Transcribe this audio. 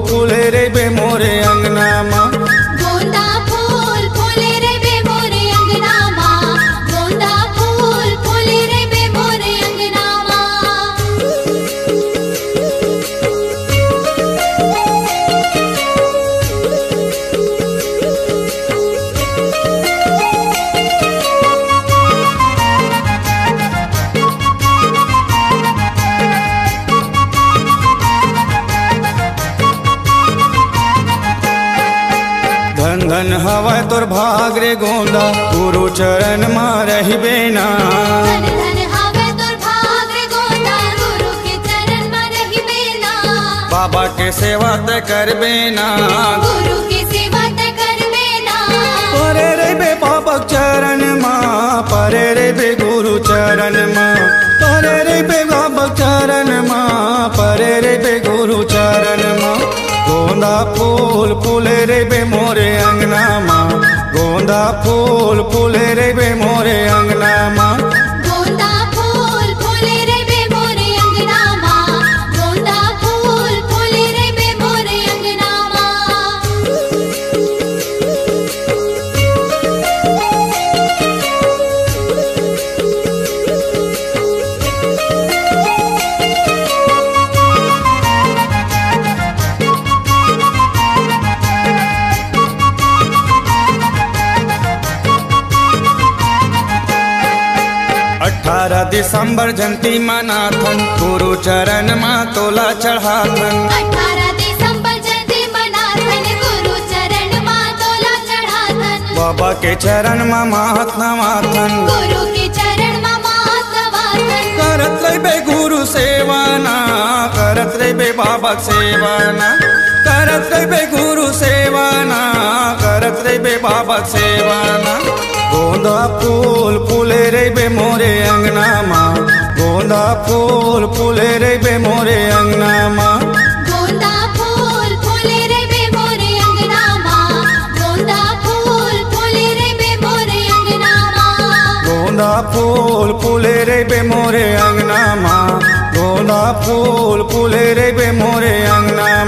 फूले रे बे मोरे अंगना माँ। गोंदा फूल फूले रे बे मोरे अंगना माँ। गोंदा फूल फूले रे बे मोरे अंगना माँ। धन धन हवा तोर भाग रे गोंदा गुरु चरण मा रहिबे ना। धन धन हावे तोर भाग रे गोंदा गुरु के चरण में रहिबे ना। बाबा के सेवा ते करबे ना। गुरु की सेवा ते करबे ना। परे रे बे बाबा चरण मा परे रे बे गुरु चरण मा। परे रे बे बाबा चरण मा परे रे बे गुरु चरण मा। गोंदा फूल फूले रे बे मोरे अंगना माँ। गोंदा फूल फूले रे बे मोरे अंगना माँ। गोंदा फूल फूले रे बे मोरे अंगना माँ। गोंदा फूल फूले रे बे मोरे अंगना माँ। दिसंबर जयंती मनाथन गुरु चरण माँ तोला चढ़ाथन। 18 दिसंबर जयंती मनाथन गुरु चरण माँ तोला चढ़ाथन। बाबा के चरण माँ महात्मा माथन। गुरु के चरण माँ महात्माथन। करत रे बे गुरु सेवाना करत रे बे बाबा सेवाना। करत रे बे गुरु सेवाना करत रे बे बाबा सेवाना। गोंदा फूल फूले रे बे मोरे अंगना माँ। गोंदा फूल फूले रे बे मोरे अंगना माँ। गोंदा फूल फूले रे बे मोरे अंगना माँ। गोंदा फूल फूले रे बे मोरे अंगना माँ। गोंदा फूल फूले रे बे मोरे अंगना माँ। गोंदा फूल फूले रे बे मोरे अंगना